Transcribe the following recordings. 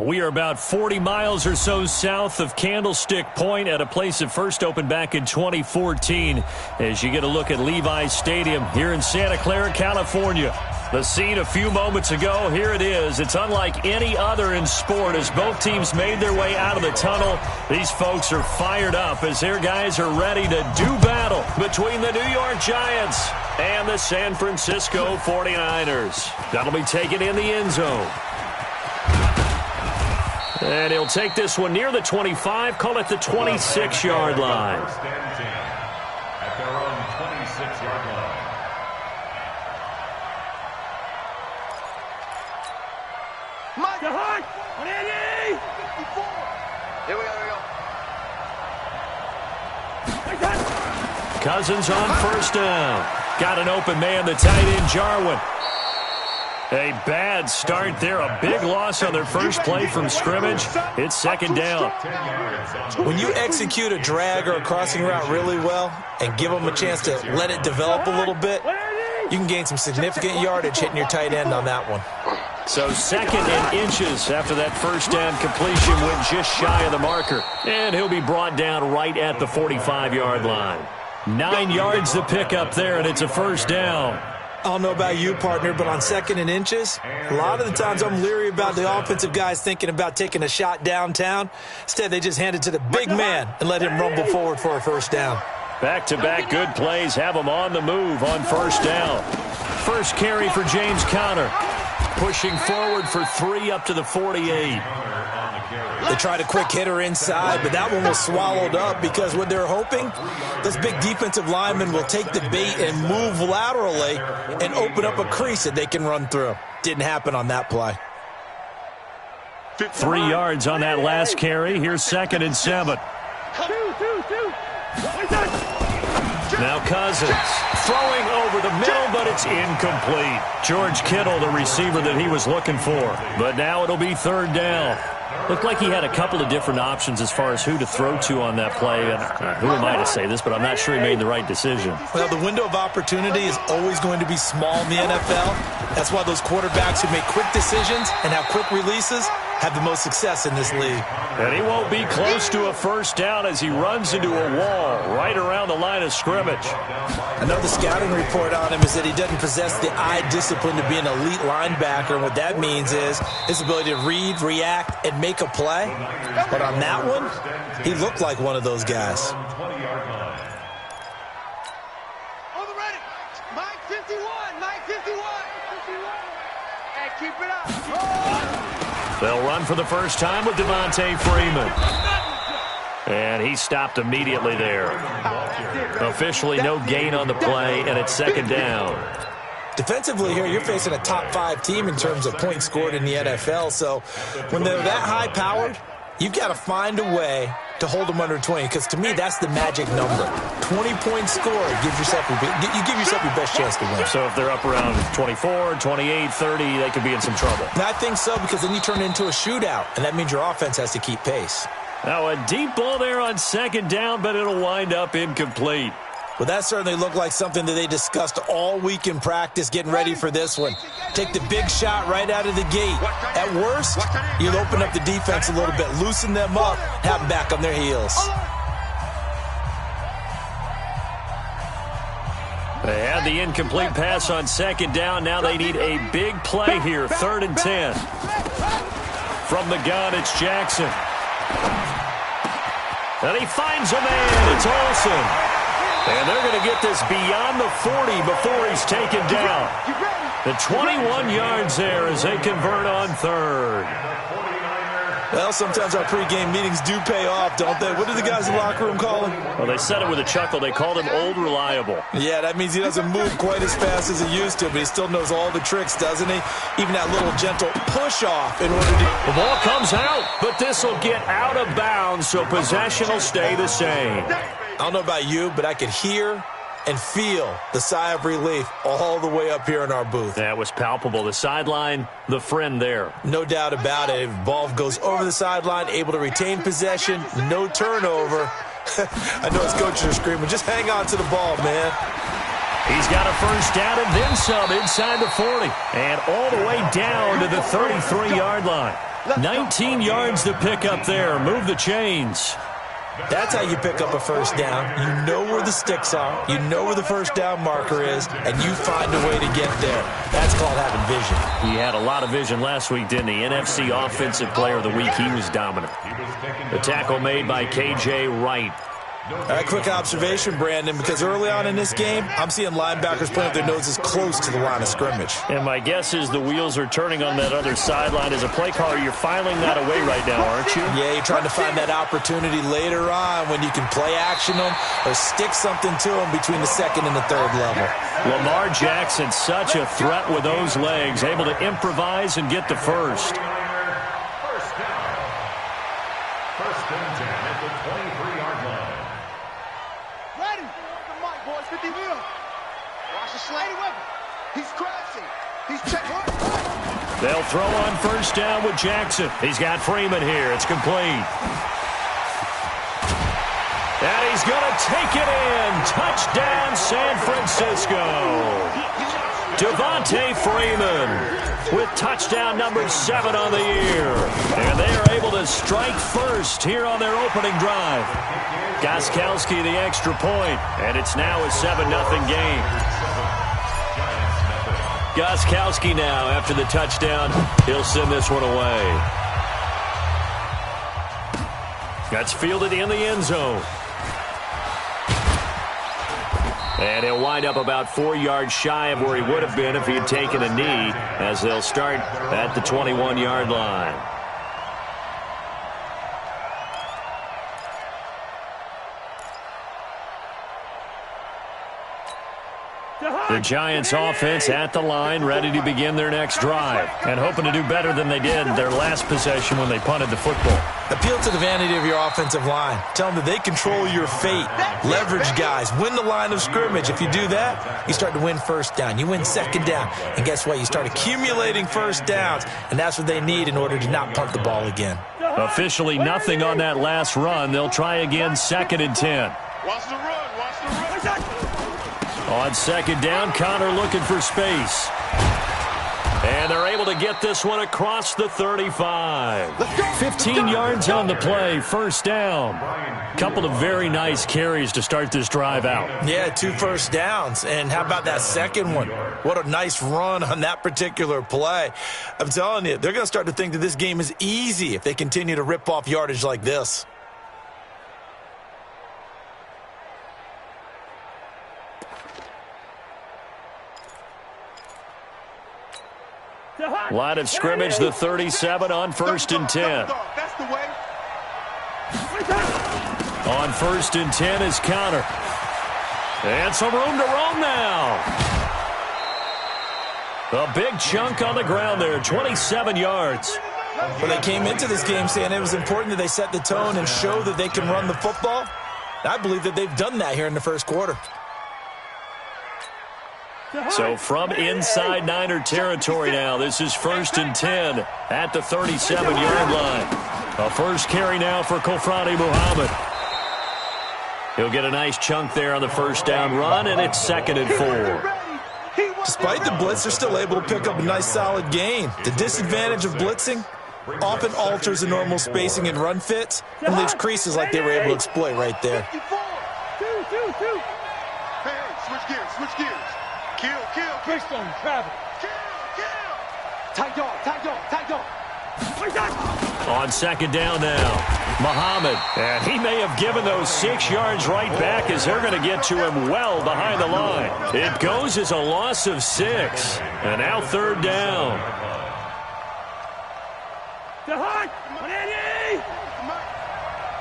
We are about 40 miles or so south of Candlestick Point at a place that first opened back in 2014 as you get a look at Levi's Stadium here in Santa Clara, California. The scene a few moments ago, here it is. It's unlike any other in sport as both teams made their way out of the tunnel. These folks are fired up as their guys are ready to do battle between the New York Giants and the San Francisco 49ers. That'll be taken in the end zone. And he'll take this one near the 25, call it the 26-yard line. At their own 26-yard line. Here we go. Cousins on first down. Got an open man, the tight end, Jarwin. A bad start there. A big loss on their first play from scrimmage. It's second down. When you execute a drag or a crossing route really well and give them a chance to let it develop a little bit, you can gain some significant yardage hitting your tight end on that one. So second and inches after that first down completion went just shy of the marker. And he'll be brought down right at the 45-yard line. 9 yards to pick up there, and it's a first down. I don't know about you, partner, but on second and inches, a lot of the times I'm leery about the offensive guys thinking about taking a shot downtown. Instead, they just hand it to the big man and let him rumble forward for a first down. Back-to-back good plays have him on the move on first down. First carry for James Conner. Pushing forward for 3 up to the 48. They tried a quick hitter inside, but that one was swallowed up because what they're hoping, those big defensive linemen will take the bait and move laterally and open up a crease that they can run through. Didn't happen on that play. 3 yards on that last carry. Here's second and 7. Now Cousins throwing over the middle, but it's incomplete. George Kittle, the receiver that he was looking for. But now it'll be third down. Looked like he had a couple of different options as far as who to throw to on that play. And who am I to say this, but I'm not sure he made the right decision. Well, the window of opportunity is always going to be small in the NFL. That's why those quarterbacks who make quick decisions and have quick releases have the most success in this league. And he won't be close to a first down as he runs into a wall right around the line of scrimmage. Another scouting report on him is that he doesn't possess the eye discipline to be an elite linebacker. And what that means is his ability to read, react, and make a play. But on that one, he looked like one of those guys. On the ready. Mike 51. Mike 51. Hey, keep it up. They'll run for the first time with Devontae Freeman. And he stopped immediately there. Officially no gain on the play, and it's second down. Defensively here, you're facing a top-5 team in terms of points scored in the NFL. So when they're that high-powered, you've got to find a way to hold them under 20, because to me, that's the magic number. 20-point score gives yourself you give yourself your best chance to win. So if they're up around 24, 28, 30, they could be in some trouble. And I think so, because then you turn it into a shootout, and that means your offense has to keep pace. Now a deep ball there on second down, but it'll wind up incomplete. Well, that certainly looked like something that they discussed all week in practice, getting ready for this one. Take the big shot right out of the gate. At worst, you'll open up the defense a little bit, loosen them up, have them back on their heels. They had the incomplete pass on second down. Now they need a big play here, 3rd and 10. From the gun, it's Jackson. And he finds a man. It's Olsen. And they're going to get this beyond the 40 before he's taken down. The 21 yards there as they convert on 3rd. Well, sometimes our pregame meetings do pay off, don't they? What do the guys in the locker room call him? Well, they said it with a chuckle. They called him Old Reliable. Yeah, that means he doesn't move quite as fast as he used to, but he still knows all the tricks, doesn't he? Even that little gentle push-off in order to... The ball comes out, but this will get out of bounds, so possession will stay the same. I don't know about you, but I could hear and feel the sigh of relief all the way up here in our booth. That was palpable. The sideline, the friend there. No doubt about it. If the ball goes over the sideline, able to retain possession, no turnover. I know his coaches are screaming, just hang on to the ball, man. He's got a first down and then some inside the 40. And all the way down to the 33-yard line. 19 yards to pick up there. Move the chains. That's how you pick up a first down. You know where the sticks are. You know where the first down marker is, and you find a way to get there. That's called having vision. He had a lot of vision last week, didn't he? NFC Offensive Player of the Week. He was dominant. The tackle made by K.J. Wright. A quick observation, Brandon, because early on in this game, I'm seeing linebackers playing with their noses close to the line of scrimmage. And my guess is the wheels are turning on that other sideline. As a play caller, you're filing that away right now, aren't you? Yeah, you're trying to find that opportunity later on when you can play action them or stick something to them between the second and the third level. Lamar Jackson, such a threat with those legs, able to improvise and get the first. First down. First and 10 at the 23-yard line. Ready. The mic, boys. 50 wheel. Watch the sliding weapon. He's crashing. He's checking. They'll throw on first down with Jackson. He's got Freeman here. It's complete. And he's going to take it in. Touchdown, San Francisco. Devontae Freeman with touchdown number 7 on the year. And they are able to strike first here on their opening drive. Gostkowski the extra point, and it's now a 7-0 game. Gostkowski now, after the touchdown, he'll send this one away. That's fielded in the end zone. And he'll wind up about 4 yards shy of where he would have been if he had taken a knee, as they'll start at the 21-yard line. The Giants offense at the line, ready to begin their next drive, and hoping to do better than they did their last possession when they punted the football. Appeal to the vanity of your offensive line. Tell them that they control your fate. Leverage guys. Win the line of scrimmage. If you do that, you start to win first down. You win second down. And guess what? You start accumulating first downs, and that's what they need in order to not punt the ball again. Officially nothing on that last run. They'll try again, 2nd and 10. Watch the run. Watch the run. On second down, Connor looking for space. And they're able to get this one across the 35. 15 yards on the play, first down. Couple of very nice carries to start this drive out. Yeah, 2 first downs. And how about that second one? What a nice run on that particular play. I'm telling you, they're going to start to think that this game is easy if they continue to rip off yardage like this. Line of scrimmage, the 37 on 1st and 10. That's the way. On 1st and 10 is Connor. And some room to roam now. A big chunk on the ground there, 27 yards. Well, they came into this game saying it was important that they set the tone and show that they can run the football. I believe that they've done that here in the first quarter. So from inside Niner territory now, this is 1st and 10 at the 37-yard line. A first carry now for Kofrani Muhammad. He'll get a nice chunk there on the first down run, and it's 2nd and 4. Despite the blitz, they're still able to pick up a nice solid gain. The disadvantage of blitzing often alters the normal spacing and run fits and leaves creases like they were able to exploit right there. Hey, switch gears, switch gears. Kill. Christian, travel. Kill. Tight dog. On second down now, Muhammad. And he may have given those 6 yards right back as they're going to get to him well behind the line. It goes as a loss of 6. And now 3rd down. The hut.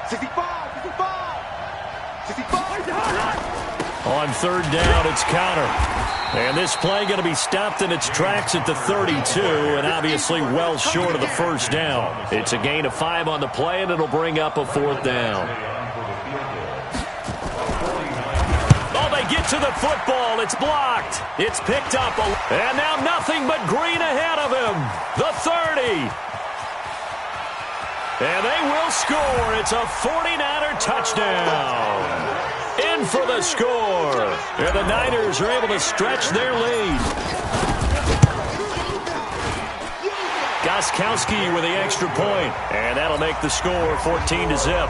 65. On 3rd down, it's Connor. And this play going to be stopped in its tracks at the 32, and obviously well short of the first down. It's a gain of 5 on the play, and it'll bring up a 4th down. Oh, they get to the football. It's blocked. It's picked up. And now nothing but green ahead of him. The 30. And they will score. It's a 49er touchdown. In for the score. And the Niners are able to stretch their lead. Gostkowski with the extra point, and that'll make the score 14-0.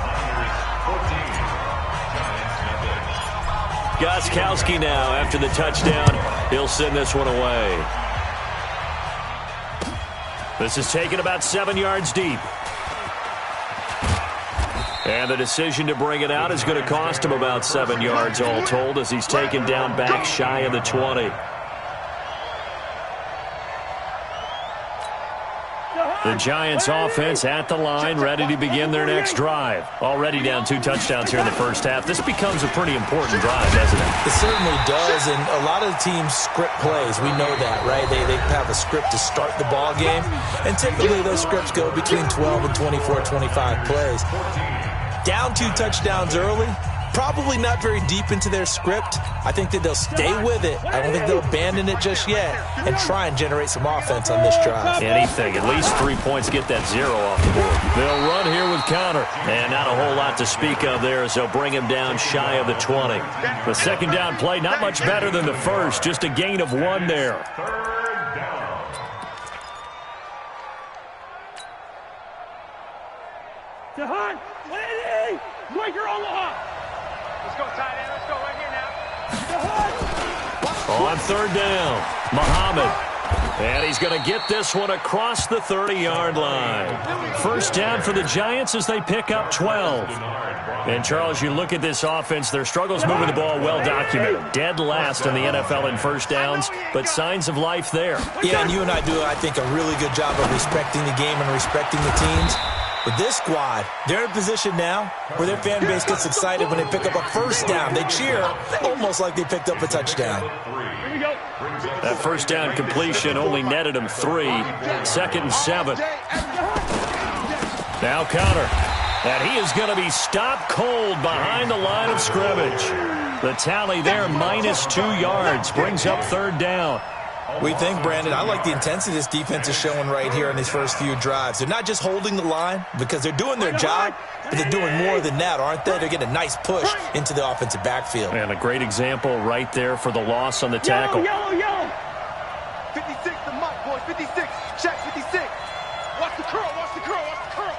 Gostkowski now, after the touchdown, he'll send this one away. This is taken about 7 yards deep. And the decision to bring it out is going to cost him about 7 yards all told as he's taken down back shy of the 20. The Giants offense at the line, ready to begin their next drive. Already down 2 touchdowns here in the first half. This becomes a pretty important drive, doesn't it? It certainly does, and a lot of the teams script plays. We know that, right? They have a script to start the ball game, and typically those scripts go between 12 and 24, 25 plays. Down 2 touchdowns early, probably not very deep into their script. I think that they'll stay with it. I don't think they'll abandon it just yet and try and generate some offense on this drive. Anything. At least 3 points, get that 0 off the board. They'll run here with Connor. And not a whole lot to speak of there as they'll bring him down shy of the 20. The second down play, not much better than the first. Just a gain of 1 there. Jahan, Breaker Omaha. Let's go, tight end. Let's go right here now. On third down, Muhammad. And he's going to get this one across the 30-yard line. First down for the Giants as they pick up 12. And, Charles, you look at this offense, their struggles moving the ball well documented. Dead last in the NFL in first downs, but signs of life there. Yeah, and you and I do, I think, a really good job of respecting the game and respecting the teams. But this squad, they're in a position now where their fan base gets excited when they pick up a first down. They cheer almost like they picked up a touchdown. That first down completion only netted him 3. 2nd and 7. Now Connor. And he is going to be stopped cold behind the line of scrimmage. The tally there, minus 2 yards, brings up third down. We think, Brandon, I like the intensity this defense is showing right here in these first few drives. They're not just holding the line because they're doing their job, but they're doing more than that, aren't they? They're getting a nice push into the offensive backfield. And a great example right there for the loss on the tackle. Yellow. 56, the Mike, boys. 56. Check 56. Watch the curl. Watch the curl. Watch the curl.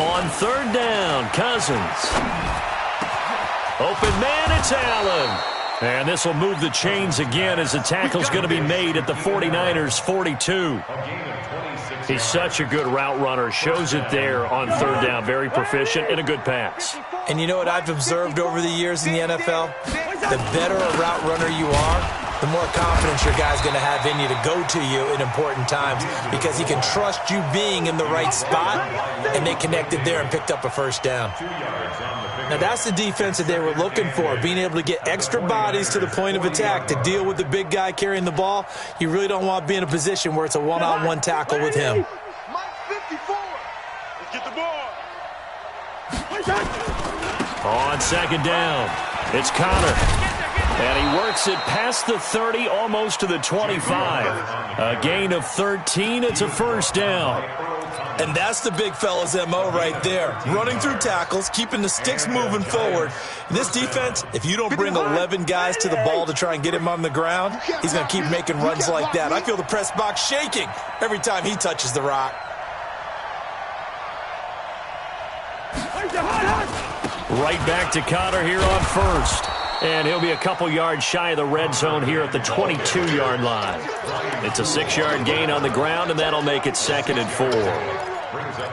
On third down, Cousins. Open man, it's Allen. And this will move the chains again as the tackle's going to be made at the 49ers' 42. He's such a good route runner. Shows it there on third down. Very proficient and a good pass. And you know what I've observed over the years in the NFL? The better a route runner you are, the more confidence your guy's going to have in you to go to you in important times because he can trust you being in the right spot, and they connected there and picked up a first down. Now, that's the defense that they were looking for, being able to get extra bodies to the point of attack to deal with the big guy carrying the ball. You really don't want to be in a position where it's a one-on-one tackle with him. Mike 54. Let's get the ball. On second down, it's Connor. And he works it past the 30, almost to the 25. A gain of 13, it's a first down. And that's the big fella's MO right there. Running through tackles, keeping the sticks moving forward. This defense, if you don't bring 11 guys to the ball to try and get him on the ground, he's going to keep making runs like that. I feel the press box shaking every time he touches the rock. Right back to Connor here on first. And he'll be a couple yards shy of the red zone here at the 22-yard line. It's a 6-yard gain on the ground, and that'll make it 2nd and 4.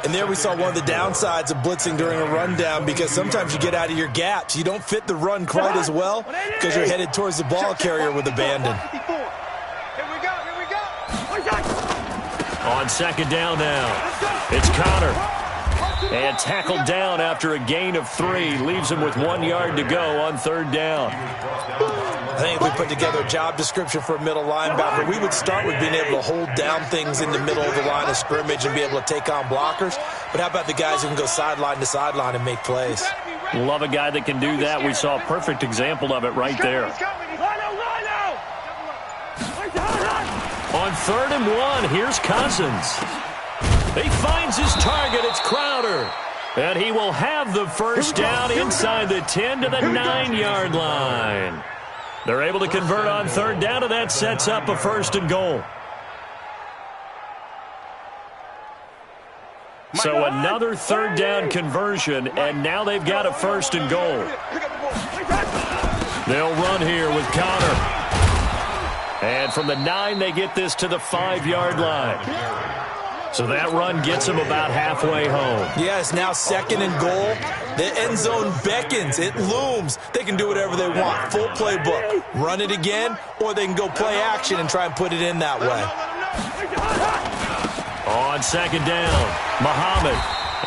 And there we saw one of the downsides of blitzing during a rundown because sometimes you get out of your gaps. You don't fit the run quite as well because you're headed towards the ball carrier with abandon. Here we go. On second down now, it's Connor. And tackled down after a gain of 3. Leaves him with 1 yard to go on third down. I think if we put together a job description for a middle linebacker, we would start with being able to hold down things in the middle of the line of scrimmage and be able to take on blockers. But how about the guys who can go sideline to sideline and make plays? Love a guy that can do that. We saw a perfect example of it right there. On 3rd and 1, here's Cousins. He finds his target. It's Crowder. And he will have the first down inside the 10 to the 9-yard line. They're able to convert on third down, and that sets up a 1st and goal. So another third down conversion, and now they've got a 1st and goal. They'll run here with Connor. And from the 9, they get this to the 5-yard line. So that run gets them about halfway home. Yeah, it's now 2nd and goal. The end zone beckons. It looms. They can do whatever they want. Full playbook. Run it again, or they can go play action and try and put it in that way. On 2nd down, Muhammad.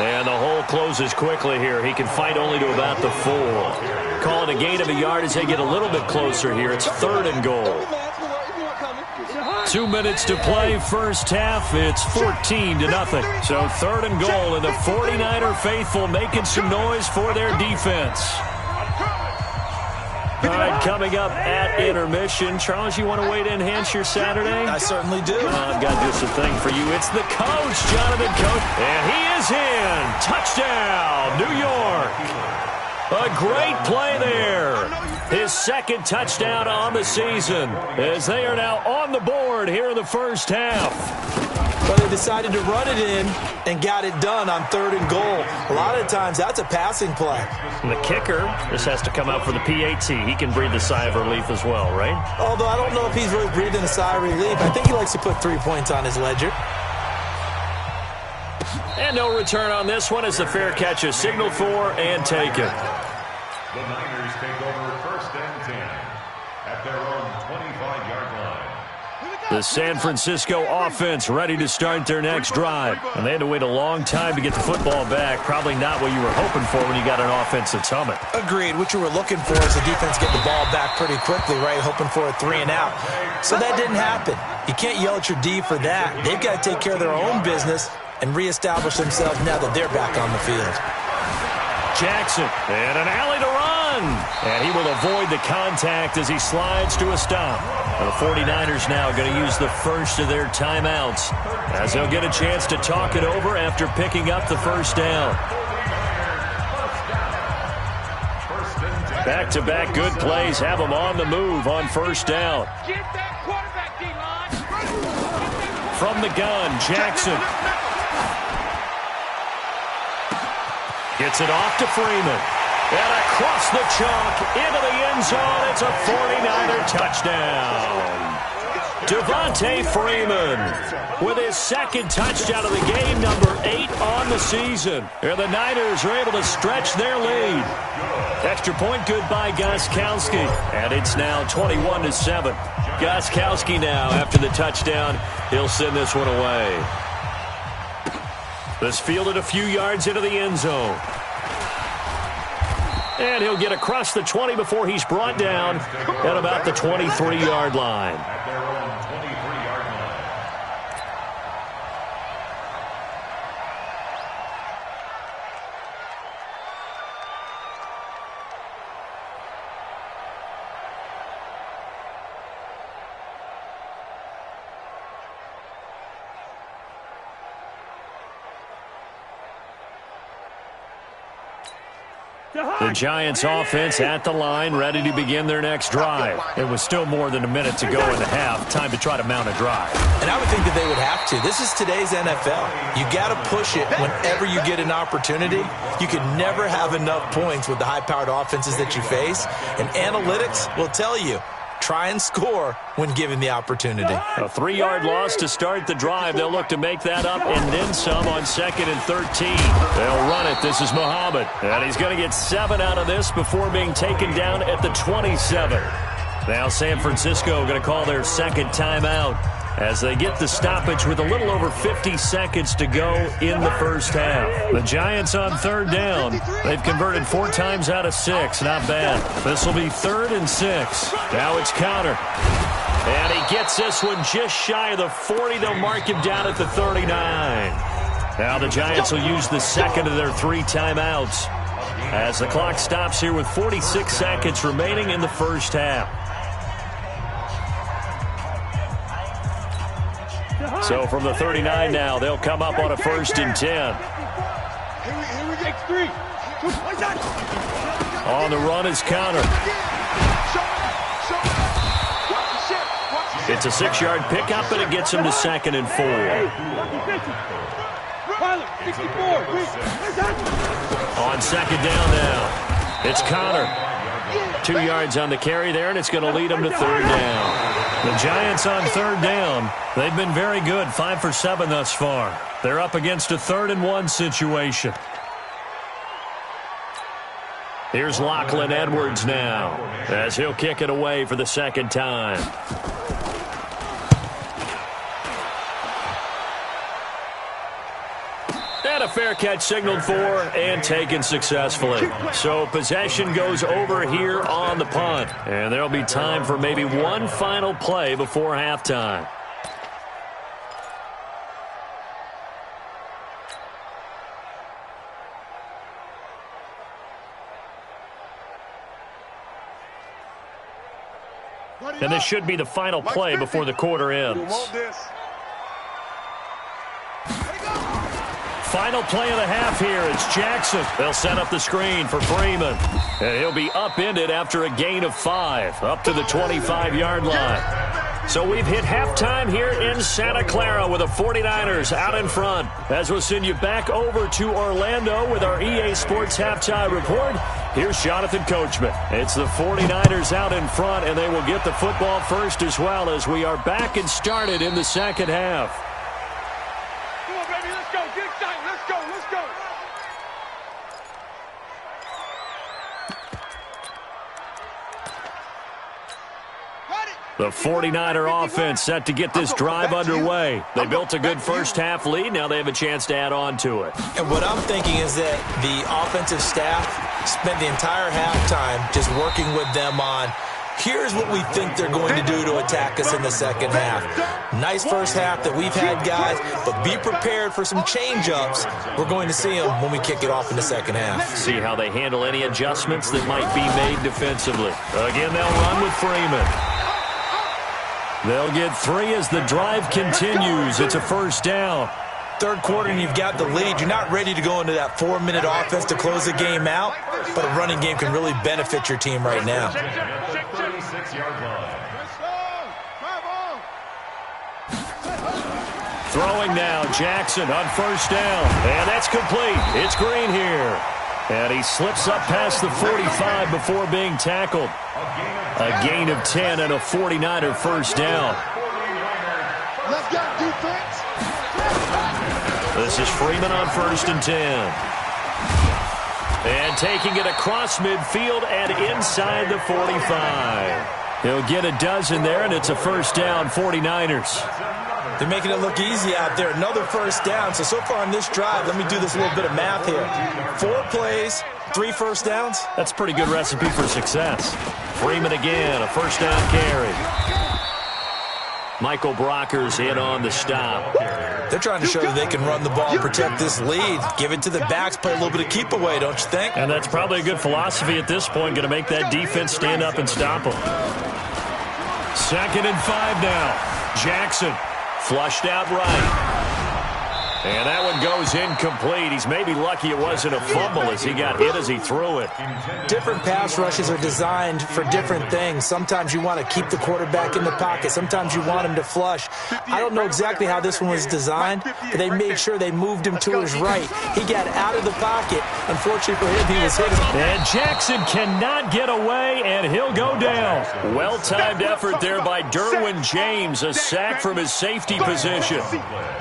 And the hole closes quickly here. He can fight only to about the 4. Call it a gain of a yard as they get a little bit closer here. It's 3rd and goal. 2 minutes to play, first half. It's 14-0. So 3rd and goal, and the 49er faithful making some noise for their defense. All right, coming up at intermission. Charles, you want to wait to enhance your Saturday? I certainly do. I've got just a thing for you. It's the coach, Jonathan Coach. And he is in. Touchdown, New York. A great play there. His 2nd touchdown on the season as they are now on the board here in the first half. Well, they decided to run it in and got it done on 3rd and goal. A lot of times that's a passing play. And the kicker just has to come out for the PAT. He can breathe a sigh of relief as well, right? Although I don't know if he's really breathing a sigh of relief. I think he likes to put 3 points on his ledger. And no return on this one as the fair catch is signaled for and taken. The Niners take over 1st and 10 at their own 25-yard line. The San Francisco offense ready to start their next drive. And they had to wait a long time to get the football back. Probably not what you were hoping for when you got an offense that's humming. Agreed. What you were looking for is the defense get the ball back pretty quickly, right? Hoping for a 3 and out. So that didn't happen. You can't yell at your D for that. They've got to take care of their own business and reestablish themselves now that they're back on the field. Jackson, and an alley to run. And he will avoid the contact as he slides to a stop. And the 49ers now going to use the first of their timeouts as they'll get a chance to talk it over after picking up the 1st down. Back-to-back good plays have them on the move on 1st down. Get that quarterback, D-line. From the gun, Jackson. Gets it off to Freeman. And across the chalk into the end zone. It's a 49er touchdown. Devontae Freeman with his 2nd touchdown of the game, number 8 on the season. And the Niners are able to stretch their lead. Extra point good by Gostkowski. And it's now 21-7. Gostkowski now, after the touchdown, he'll send this one away. This fielded a few yards into the end zone. And he'll get across the 20 before he's brought down at about the 23-yard line. At their own 23-yard line. The Giants offense at the line, ready to begin their next drive. It was still more than a minute to go in the half. Time to try to mount a drive. And I would think that they would have to. This is today's NFL. You got to push it whenever you get an opportunity. You can never have enough points with the high-powered offenses that you face. And analytics will tell you, try and score when given the opportunity. A 3-yard loss to start the drive. They'll look to make that up and then some on 2nd and 13. They'll run it. This is Muhammad. And he's going to get 7 out of this before being taken down at the 27. Now San Francisco going to call their 2nd timeout as they get the stoppage with a little over 50 seconds to go in the first half. The Giants on 3rd down. They've converted 4 times out of 6. Not bad. This will be 3rd and 6. Now it's Connor. And he gets this one just shy of the 40. They'll mark him down at the 39. Now the Giants will use the 2nd of their 3 timeouts as the clock stops here with 46 seconds remaining in the first half. So from the 39 now, they'll come up on a 1st and 10. Here we take 3. On the run is Connor. It's a 6-yard pickup, and it gets him to 2nd and 4. Pilot, 64. On second down now, it's Connor. 2 yards on the carry there, and it's going to lead them to third down. The Giants on third down. They've been very good, 5 for 7 thus far. They're up against a 3rd and 1 situation. Here's Lachlan Edwards now, as he'll kick it away for the second time. And a fair catch signaled for and taken successfully. So possession goes over here on the punt. And there'll be time for maybe one final play before halftime. And this should be the final play before the quarter ends. Final play of the half here. It's Jackson. They'll set up the screen for Freeman. And he'll be upended after a gain of 5, up to the 25-yard line. So we've hit halftime here in Santa Clara with the 49ers out in front. As we'll send you back over to Orlando with our EA Sports Halftime Report, here's Jonathan Coachman. It's the 49ers out in front, and they will get the football first as well as we are back and started in the second half. The 49er offense set to get this drive underway. They built a good first-half lead. Now they have a chance to add on to it. And what I'm thinking is that the offensive staff spent the entire halftime just working with them on, here's what we think they're going to do to attack us in the second half. Nice first half that we've had, guys, but be prepared for some change-ups. We're going to see them when we kick it off in the second half. See how they handle any adjustments that might be made defensively. Again, they'll run with Freeman. They'll get 3 as the drive continues. It's a first down. Third quarter and you've got the lead. You're not ready to go into that 4-minute offense to close the game out, but a running game can really benefit your team right now. 36-yard line. Throwing now, Jackson on first down. And that's complete. It's Green here. And he slips up past the 45 before being tackled. A gain of 10 and a 49er first down. Let's go, defense. This is Freeman on 1st and 10. And taking it across midfield and inside the 45. He'll get a dozen there, and it's a first down, 49ers. They're making it look easy out there. Another first down. So far on this drive, let me do this little bit of math here. 4 plays, 3 first downs. That's a pretty good recipe for success. Freeman again, a first down carry. Michael Brocker's in on the stop. They're trying to show that they can run the ball and protect this lead. Give it to the backs, play a little bit of keep away, don't you think? And that's probably a good philosophy at this point, going to make that defense stand up and stop them. 2nd and 5 now. Jackson flushed out right. And that one goes incomplete. He's maybe lucky it wasn't a fumble as he got hit as he threw it. Different pass rushes are designed for different things. Sometimes you want to keep the quarterback in the pocket. Sometimes you want him to flush. I don't know exactly how this one was designed, but they made sure they moved him to his right. He got out of the pocket. Unfortunately for him, he was hit. And Jackson cannot get away, and he'll go down. Well-timed effort there by Derwin James, a sack from his safety position.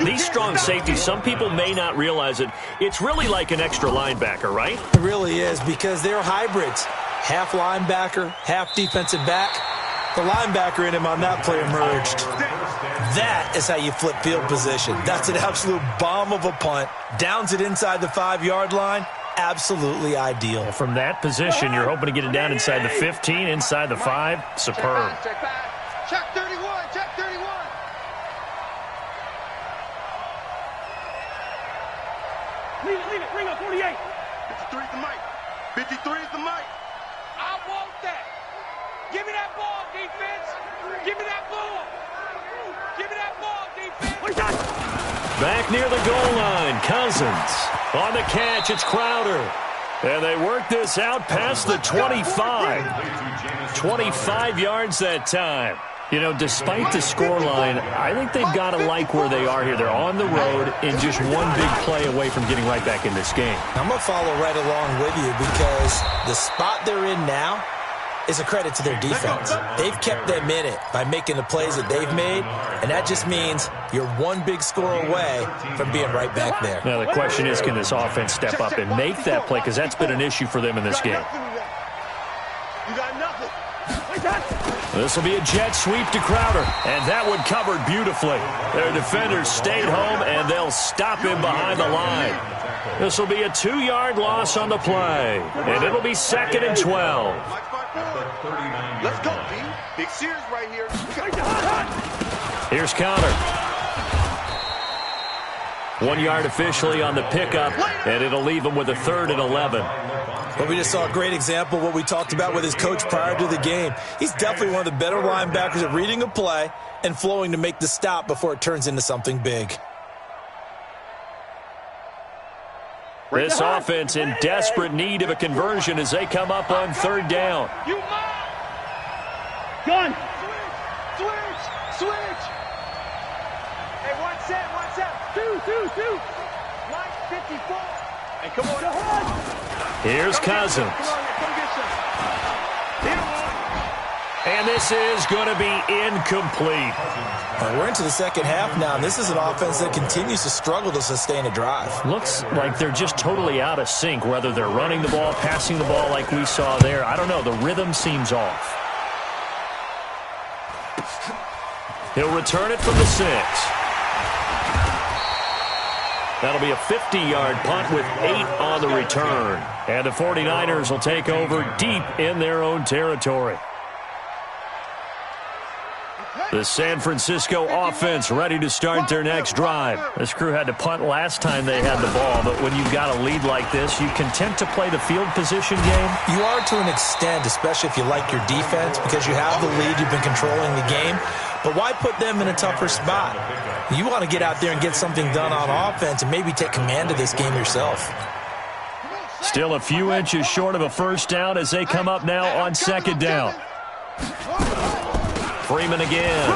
These strong safeties, some people may not realize it. It's really like an extra linebacker, right? It really is, because they're hybrids. Half linebacker, half defensive back. The linebacker in him on that play emerged. That is how you flip field position. That's an absolute bomb of a punt. Downs it inside the 5-yard line. Absolutely ideal. From that position, you're hoping to get it down inside the 15, inside the 5. Superb. Check 31, check 31. Leave it, bring up 48. 53 is the mic. 53 is the mic. I want that. Give me that ball, defense. Give me that ball. Give me that ball, defense. Back near the goal line, Cousins. On the catch, it's Crowder. And they work this out past the 25. 25 yards that time. You know, despite the scoreline, I think they've got to like where they are here. They're on the road and just one big play away from getting right back in this game. I'm going to follow right along with you because the spot they're in now is a credit to their defense. They've kept them in it by making the plays that they've made, and that just means you're one big score away from being right back there. Now, the question is, can this offense step up and make that play? Because that's been an issue for them in this game. You got nothing. This will be a jet sweep to Crowder, and that one covered beautifully. Their defenders stayed home, and they'll stop him behind the line. This will be a 2-yard loss on the play, and it'll be 2nd and 12. Let's go, B. Big Sears right here. Here's Conner. 1 yard officially on the pickup, and it'll leave him with a 3rd and 11. But we just saw a great example of what we talked about with his coach prior to the game. He's definitely one of the better linebackers at reading a play and flowing to make the stop before it turns into something big. This offense in desperate need of a conversion as they come up on 3rd down. Gun. Switch. Hey, one set. Two. Line 54. Hey, come on. Here's Cousins. And this is going to be incomplete. We're into the second half now, and this is an offense that continues to struggle to sustain a drive. Looks like they're just totally out of sync, whether they're running the ball, passing the ball like we saw there. I don't know. The rhythm seems off. He'll return it from the 6. That'll be a 50-yard punt with 8 on the return. And the 49ers will take over deep in their own territory. The San Francisco offense ready to start their next drive. This crew had to punt last time they had the ball, but when you've got a lead like this, you content to play the field position game? You are to an extent, especially if you like your defense, because you have the lead, you've been controlling the game. But why put them in a tougher spot? You want to get out there and get something done on offense and maybe take command of this game yourself. Still a few inches short of a first down as they come up now on 2nd down. Freeman again.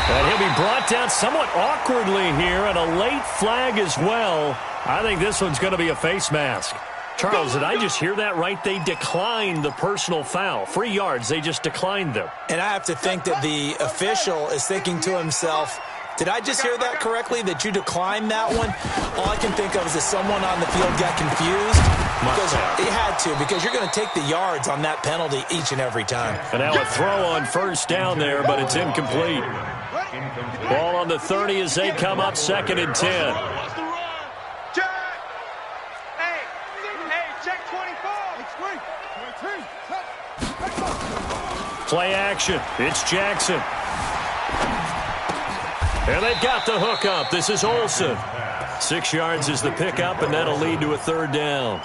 And he'll be brought down somewhat awkwardly here, and a late flag as well. I think this one's going to be a face mask. Charles, did I just hear that right? They declined the personal foul. 3 yards, they just declined them. And I have to think that the official is thinking to himself, did I just hear that correctly, that you declined that one? All I can think of is that someone on the field got confused. Because he had to, because you're going to take the yards on that penalty each and every time. And now a throw on first down there, but it's incomplete. Ball on the 30 as they come up 2nd and 10. Check 24. Play action. It's Jackson. And they've got the hook up. This is Olsen. 6 yards is the pickup, and that'll lead to a 3rd down.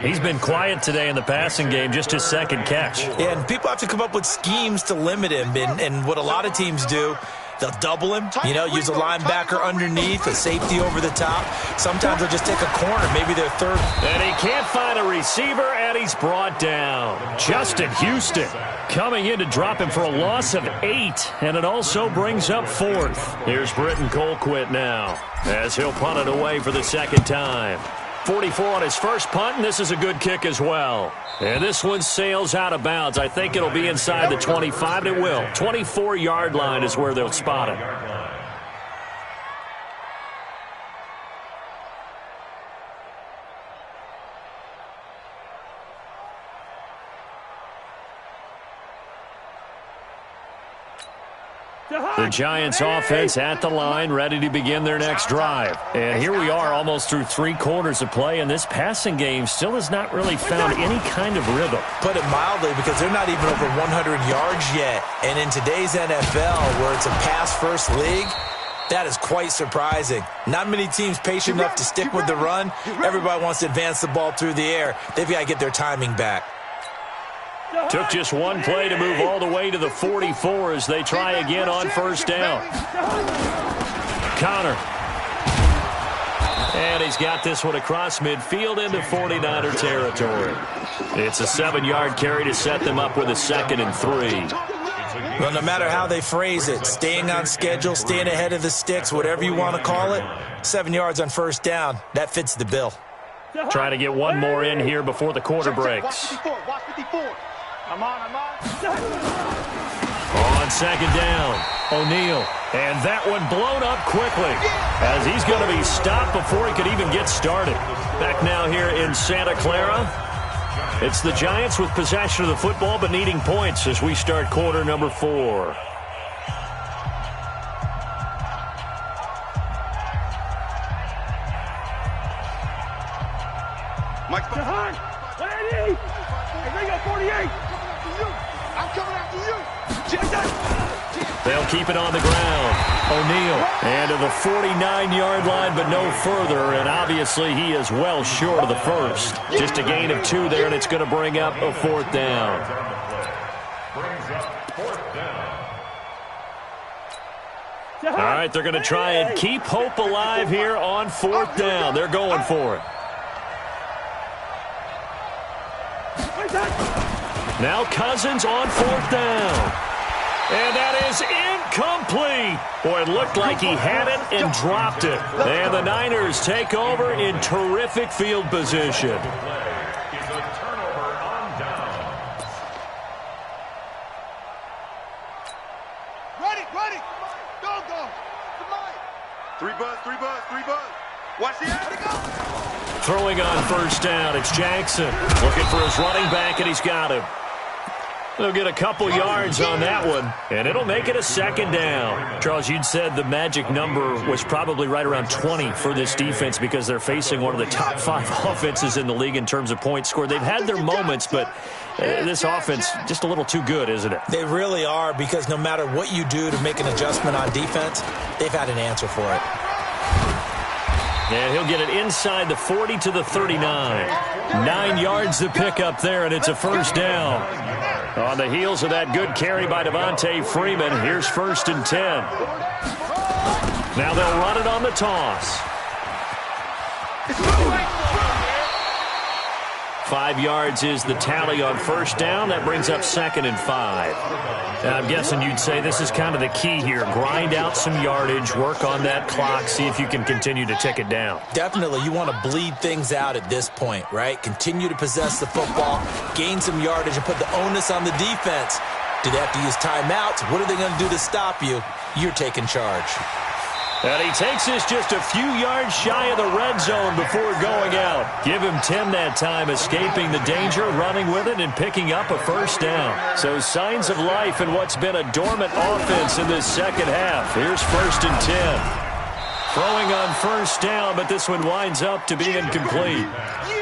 He's been quiet today in the passing game, just his 2nd catch. Yeah, and people have to come up with schemes to limit him, and what a lot of teams do, they'll double him, use a linebacker underneath, a safety over the top. Sometimes they'll just take a corner, maybe their 3rd. And he can't find a receiver, and he's brought down. Justin Houston coming in to drop him for a loss of 8, and it also brings up 4th. Here's Britton Colquitt now, as he'll punt it away for the 2nd time. 44 on his first punt, and this is a good kick as well. And this one sails out of bounds. I think it'll be inside the 25. It will. 24-yard line is where they'll spot it. The Giants offense at the line, ready to begin their next drive. And here we are almost through 3 quarters of play, and this passing game still has not really found any kind of rhythm. Put it mildly, because they're not even over 100 yards yet. And in today's NFL, where it's a pass-first league, that is quite surprising. Not many teams patient enough to stick with the run. Everybody wants to advance the ball through the air. They've got to get their timing back. Took just one play to move all the way to the 44 as they try again on first down. Conner. And he's got this one across midfield into 49er territory. It's a 7-yard carry to set them up with a 2nd and 3. Well, no matter how they phrase it, staying on schedule, staying ahead of the sticks, whatever you want to call it, 7 yards on first down, that fits the bill. Trying to get one more in here before the quarter breaks. Watch 54. I'm on. On second down, O'Neal. And that one blown up quickly as he's going to be stopped before he could even get started. Back now here in Santa Clara. It's the Giants with possession of the football but needing points as we start quarter number 4. Mike behind. 180. Hey, they got 48. I'm coming after you. They'll keep it on the ground. O'Neal. And to the 49-yard line, but no further. And obviously he is well short of the first. Just a gain of 2 there, and it's going to bring up a 4th down. All right, they're going to try and keep hope alive here on 4th down. They're going for it. Now Cousins on 4th down. And that is incomplete. Boy, it looked like he had it and dropped it. And the Niners take over in terrific field position. Ready. Go. Three buzz. Watch the out. Throwing on first down, it's Jackson. Looking for his running back, and he's got him. They'll get a couple yards on that one, and it'll make it a 2nd down. Charles, you'd said the magic number was probably right around 20 for this defense because they're facing one of the top 5 offenses in the league in terms of points scored. They've had their moments, but this offense just a little too good, isn't it? They really are, because no matter what you do to make an adjustment on defense, they've had an answer for it. And he'll get it inside the 40 to the 39. 9 yards to pick up there, and it's a 1st down. On the heels of that good carry by Devontae Freeman, here's 1st and 10. Now they'll run it on the toss. 5 yards is the tally on 1st down. That brings up 2nd and 5. And I'm guessing you'd say this is kind of the key here. Grind out some yardage, work on that clock, see if you can continue to tick it down. Definitely. You want to bleed things out at this point, right? Continue to possess the football, gain some yardage, and put the onus on the defense. Do they have to use timeouts? What are they going to do to stop you? You're taking charge. And he takes this just a few yards shy of the red zone before going out. Give him 10 that time, escaping the danger, running with it, and picking up a 1st down. So signs of life in what's been a dormant offense in this 2nd half. Here's 1st and 10. Throwing on 1st down, but this one winds up to be incomplete.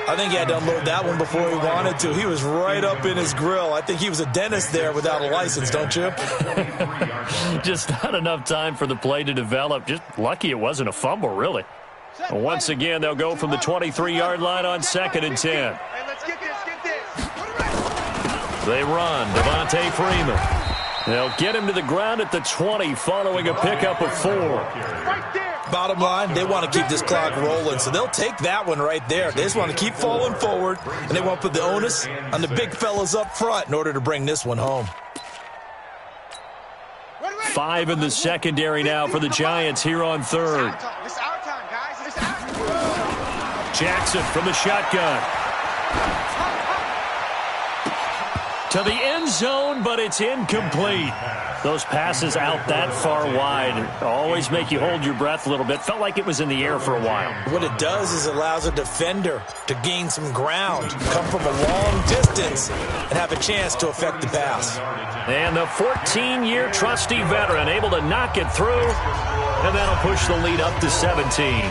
I think he had to unload that one before he wanted to. He was right up in his grill. I think he was a dentist there without a license, don't you? Just not enough time for the play to develop. Just lucky it wasn't a fumble, really. Once again, they'll go from the 23-yard line on 2nd and 10. Hey, let's get this. They run. Devontae Freeman. They'll get him to the ground at the 20 following a pickup of 4. Right there. Bottom line, they want to keep this clock rolling, so they'll take that one right there. They just want to keep falling forward, and they want to put the onus on the big fellas up front in order to bring this one home. 5 in the secondary now for the Giants here on 3rd. This is our time, guys. This is our time. Jackson from the shotgun. To the end zone, but it's incomplete. Those passes out that far wide always make you hold your breath a little bit. Felt like it was in the air for a while. What it does is it allows a defender to gain some ground, come from a long distance, and have a chance to affect the pass. And the 14-year trusty veteran able to knock it through, and that'll push the lead up to 17.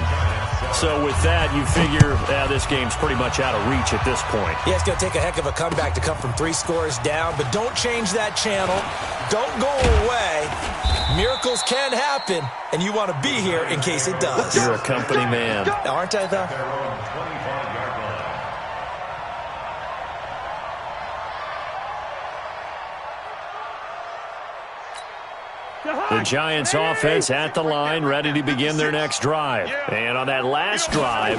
So with that, you figure this game's pretty much out of reach at this point. Yeah, it's going to take a heck of a comeback to come from 3 scores down, but don't change that channel. Don't go away. Miracles can happen, and you want to be here in case it does. You're a company man. Aren't I, though? The Giants offense at the line, ready to begin their next drive. And on that last drive,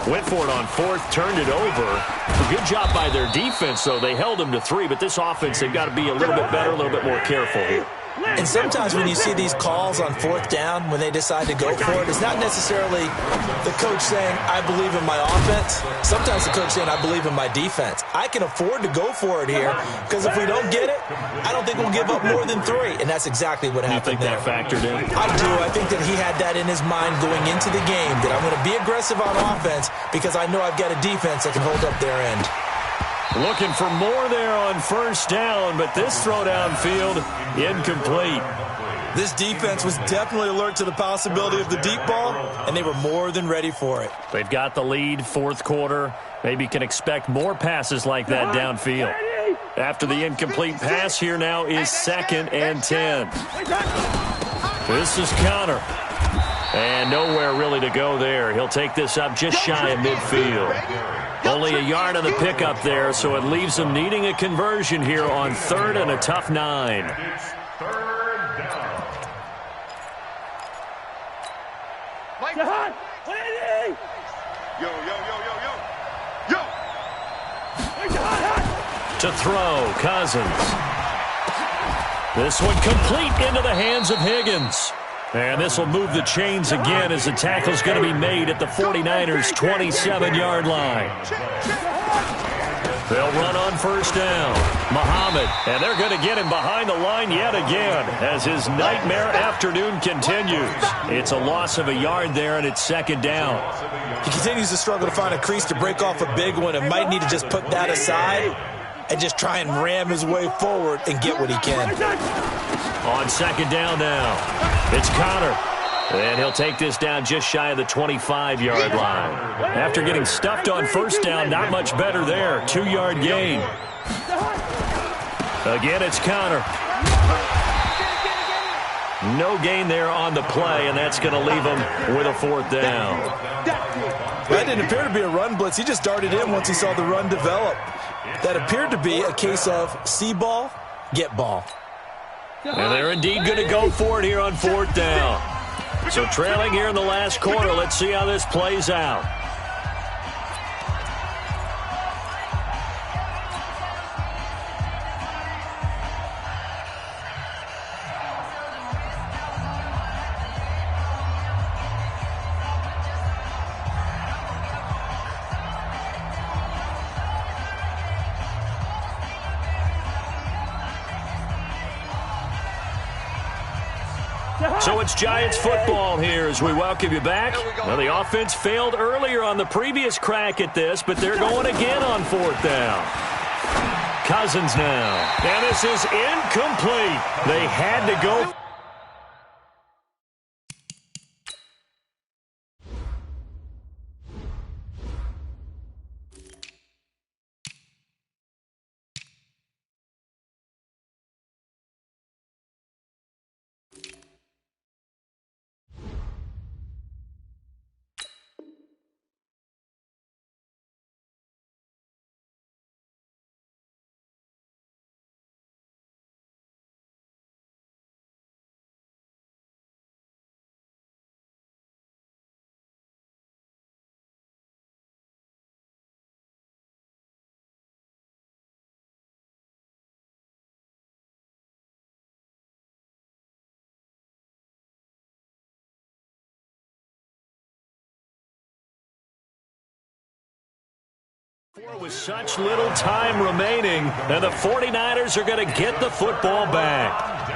went for it on fourth, turned it over. A good job by their defense, though. They held them to 3, but this offense, they've got to be a little bit better, a little bit more careful here. And sometimes when you see these calls on fourth down, when they decide to go for it, it's not necessarily the coach saying, I believe in my offense. Sometimes the coach saying, I believe in my defense. I can afford to go for it here because if we don't get it, I don't think we'll give up more than 3. And that's exactly what happened there. You think that factored in? I do. I think that he had that in his mind going into the game, that I'm going to be aggressive on offense because I know I've got a defense that can hold up their end. Looking for more there on first down, but this throw downfield, incomplete. This defense was definitely alert to the possibility of the deep ball, and they were more than ready for it. They've got the lead, fourth quarter. Maybe can expect more passes like that downfield. After the incomplete pass, here now is 2nd and 10. This is Connor. And nowhere really to go there. He'll take this up just shy of midfield. Only a yard on the pickup there, so it leaves him needing a conversion here on 3rd and a tough 9. It's 3rd down. To throw, Cousins. This one complete into the hands of Higgins. And this will move the chains again as the tackle's going to be made at the 49ers' 27-yard line. They'll run on first down. Muhammad, and they're going to get him behind the line yet again as his nightmare afternoon continues. It's a loss of a yard there, and it's 2nd down. He continues to struggle to find a crease to break off a big one and might need to just put that aside and just try and ram his way forward and get what he can. On 2nd down now, it's Connor. And he'll take this down just shy of the 25-yard line. After getting stuffed on first down, not much better there. 2-yard gain. Again, it's Connor. No gain there on the play, and that's going to leave him with a 4th down. That didn't appear to be a run blitz. He just darted in once he saw the run develop. That appeared to be a case of see ball, get ball. And they're indeed going to go for it here on 4th down. So trailing here in the last quarter, let's see how this plays out. So it's Giants football here as we welcome you back. Well, the offense failed earlier on the previous crack at this, but they're going again on 4th down. Cousins now. And this is incomplete. They had to go. With such little time remaining, and the 49ers are going to get the football back.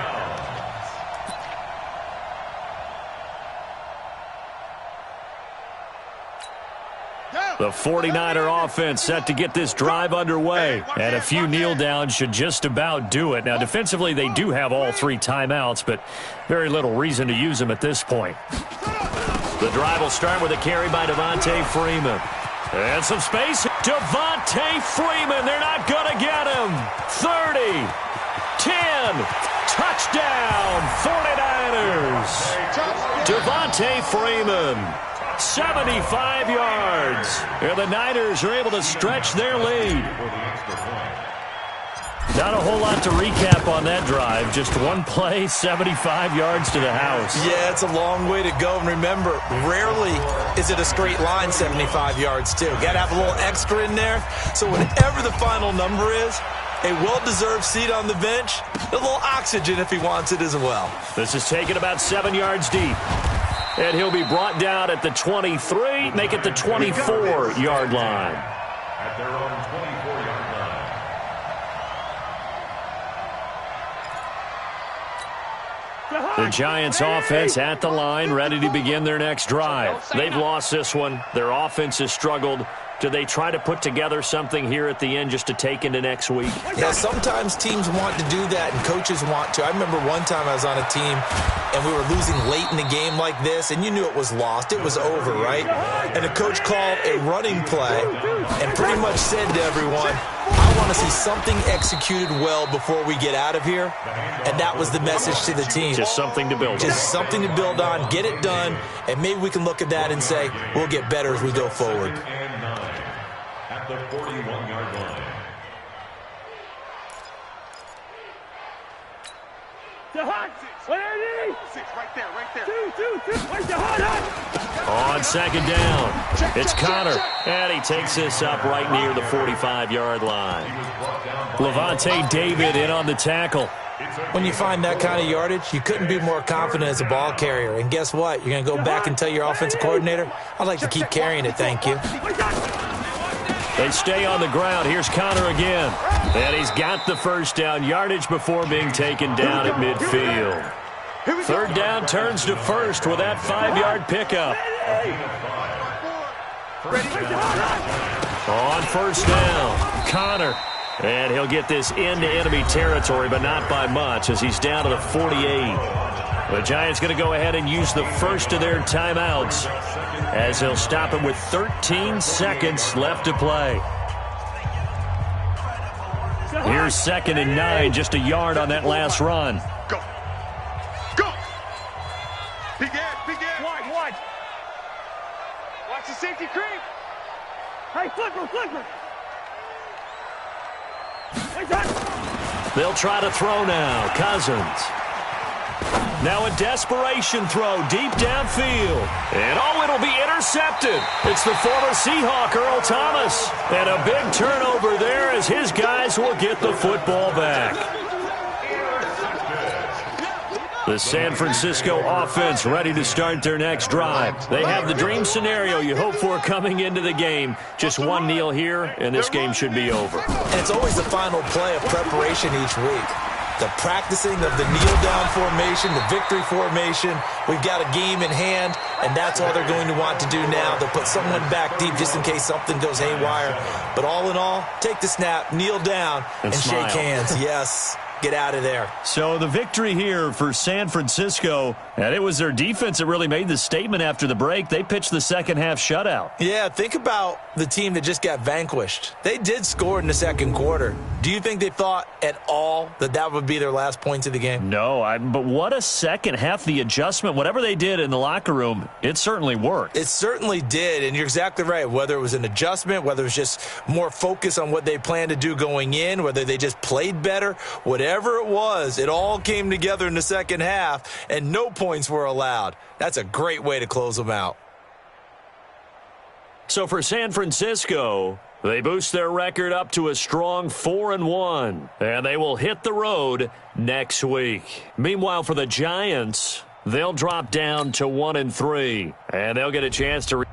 The 49er offense set to get this drive underway, and a few kneel downs should just about do it. Now, defensively, they do have all 3 timeouts, but very little reason to use them at this point. The drive will start with a carry by Devontae Freeman. And some space. Devontae Freeman, they're not going to get him. 30, 10, touchdown, 49ers. Devontae Freeman, 75 yards. And the Niners are able to stretch their lead. Not a whole lot to recap on that drive. Just one play, 75 yards to the house. Yeah, it's a long way to go. And remember, rarely is it a straight line 75 yards, too. Got to have a little extra in there. So whatever the final number is, a well-deserved seat on the bench, a little oxygen if he wants it as well. This is taken about 7 yards deep. And he'll be brought down at the 23, make it the 24-yard line. At their own 24-yard line. The Giants offense at the line, ready to begin their next drive. They've lost this one. Their offense has struggled. Do they try to put together something here at the end just to take into next week? Yeah, sometimes teams want to do that and coaches want to. I remember one time I was on a team and we were losing late in the game like this, and you knew it was lost. It was over, right? And the coach called a running play and pretty much said to everyone, I want to see something executed well before we get out of here. And that was the message to the team. Just something to build on. Just something to build on, get it done, and maybe we can look at that and say, we'll get better as we go forward. At the 41-yard line. On second down, it's Connor, and he takes this up right near the 45-yard line. Levante David in on the tackle. When you find that kind of yardage, you couldn't be more confident as a ball carrier. And guess what? You're going to go back and tell your offensive coordinator, I'd like to keep carrying it, thank you. They stay on the ground. Here's Connor again. And he's got the first down yardage before being taken down at midfield. Third down turns to first with that 5-yard pickup. On first down, Connor. And he'll get this into enemy territory, but not by much as he's down to the 48. The Giants going to go ahead and use the first of their timeouts as they'll stop him with 13 seconds left to play. Here's 2nd and 9, just a yard on that last run. Go. Go. Begin. Watch. Watch the safety creep. Hey, flipper. They'll try to throw now. Cousins. Now a desperation throw deep downfield. And it'll be intercepted. It's the former Seahawk, Earl Thomas. And a big turnover there as his guys will get the football back. The San Francisco offense ready to start their next drive. They have the dream scenario you hope for coming into the game. Just one kneel here, and this game should be over. And it's always the final play of preparation each week. The practicing of the kneel-down formation, the victory formation. We've got a game in hand, and that's all they're going to want to do now. They'll put someone back deep just in case something goes haywire. But all in all, take the snap, kneel down, and shake hands. Yes. Get out of there. So the victory here for San Francisco, and it was their defense that really made the statement after the break. They pitched the second half shutout. Yeah, think about the team that just got vanquished. They did score in the second quarter. Do you think they thought at all that would be their last points of the game? No, but what a second half. The adjustment, whatever they did in the locker room, it certainly worked. It certainly did, and you're exactly right. Whether it was an adjustment, whether it was just more focus on what they planned to do going in, whether they just played better, whatever it was, it all came together in the second half, and no points were allowed. That's a great way to close them out. So for San Francisco, they boost their record up to a strong 4-1, and they will hit the road next week. Meanwhile, for the Giants, they'll drop down to 1-3, and they'll get a chance to